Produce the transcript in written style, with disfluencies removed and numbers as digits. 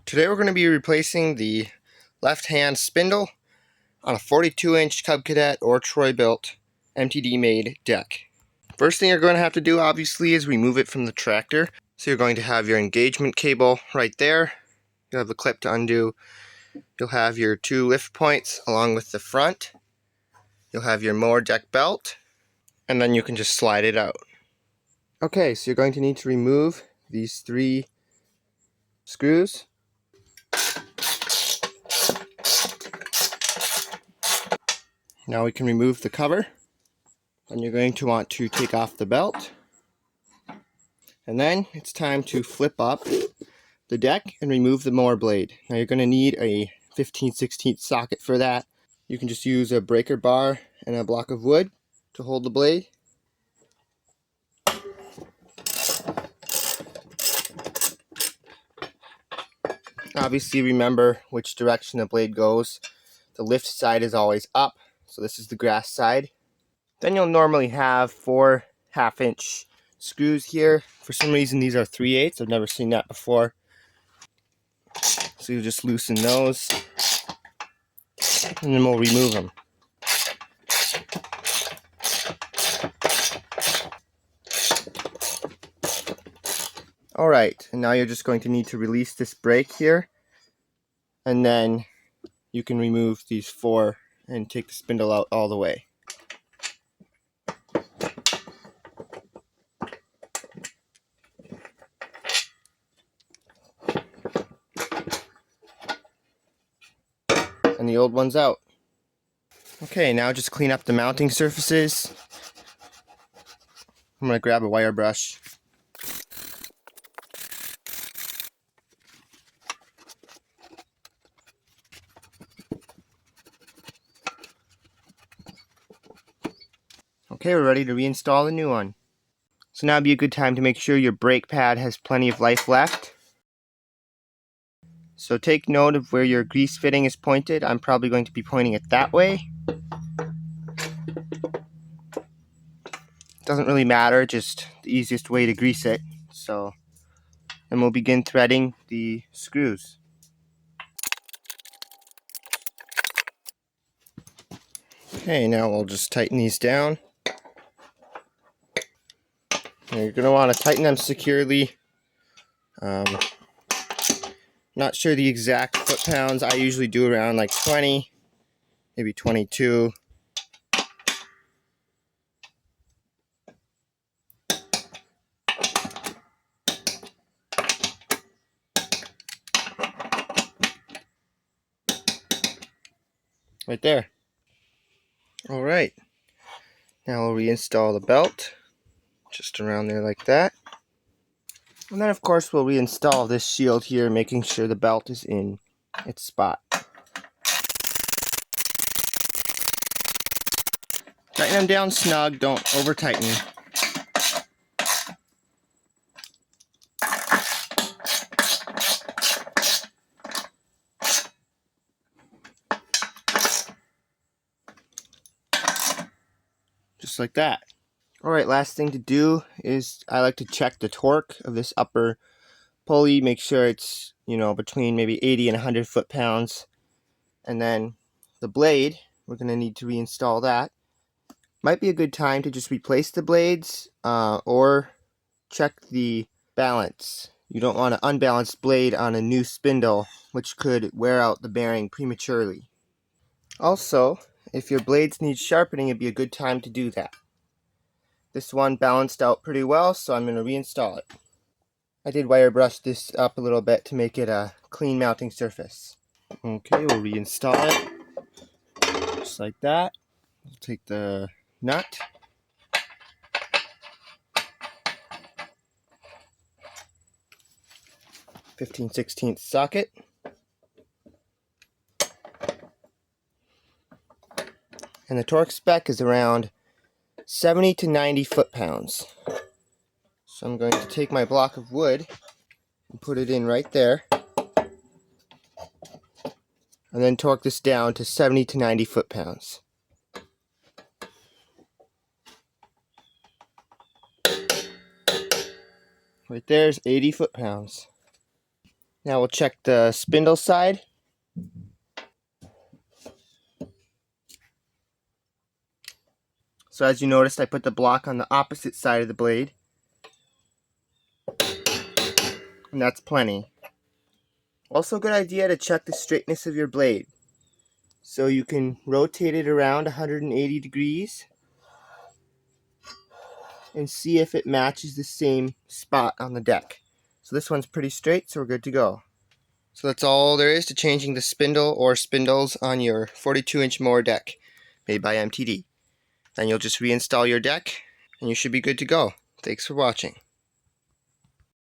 Today we're going to be replacing the left-hand spindle on a 42-inch Cub Cadet or Troy-Bilt MTD-made deck. First thing you're going to have to do, obviously, is remove it from the tractor. So you're going to have your engagement cable right there. You'll have the clip to undo. You'll have your two lift points along with the front. You'll have your mower deck belt, and then you can just slide it out. Okay, so you're going to need to remove these three screws. Now we can remove the cover. And you're going to want to take off the belt. And then it's time to flip up the deck and remove the mower blade. Now you're going to need a 15/16 socket for that. You can just use a breaker bar and a block of wood to hold the blade. Obviously remember which direction the blade goes. The lift side is always up, so this is the grass side. Then you'll normally have 4 1/2-inch screws here. For some reason these are 3/8. I've never seen that before. So you just loosen those, and then we'll remove them. Alright, and now you're just going to need to release this brake here, and then you can remove these 4 and take the spindle out all the way. And the old one's out. Okay, now just clean up the mounting surfaces. I'm going to grab a wire brush. Okay, we're ready to reinstall the new one. So now would be a good time to make sure your brake pad has plenty of life left. So take note of where your grease fitting is pointed. I'm probably going to be pointing it that way. Doesn't really matter, just the easiest way to grease it. So then we'll begin threading the screws. Okay, now we'll just tighten these down. And you're going to want to tighten them securely. Not sure the exact foot-pounds. I usually do around like 20, maybe 22. Right there. Alright, now we'll reinstall the belt, just around there like that. And then of course we'll reinstall this shield here, making sure the belt is in its spot. Tighten them down snug, don't over tighten. Just like that. Alright, last thing to do is I like to check the torque of this upper pulley, make sure it's, between maybe 80 and 100 foot-pounds. And then the blade, we're going to need to reinstall that. Might be a good time to just replace the blades or check the balance. You don't want an unbalanced blade on a new spindle, which could wear out the bearing prematurely. Also, if your blades need sharpening, it'd be a good time to do that. This one balanced out pretty well, so I'm going to reinstall it. I did wire brush this up a little bit to make it a clean mounting surface. Okay, we'll reinstall it, just like that. We'll take the nut. (15/16) socket. And the torque spec is around 70 to 90 foot-pounds. So I'm going to take my block of wood and put it in right there. And then torque this down to 70 to 90 foot-pounds. Right there's 80 foot-pounds. Now we'll check the spindle side. So as you noticed, I put the block on the opposite side of the blade. And that's plenty. Also a good idea to check the straightness of your blade. So you can rotate it around 180 degrees and see if it matches the same spot on the deck. So this one's pretty straight, so we're good to go. So that's all there is to changing the spindle or spindles on your 42-inch mower deck made by MTD. Then you'll just reinstall your deck and you should be good to go. Thanks for watching.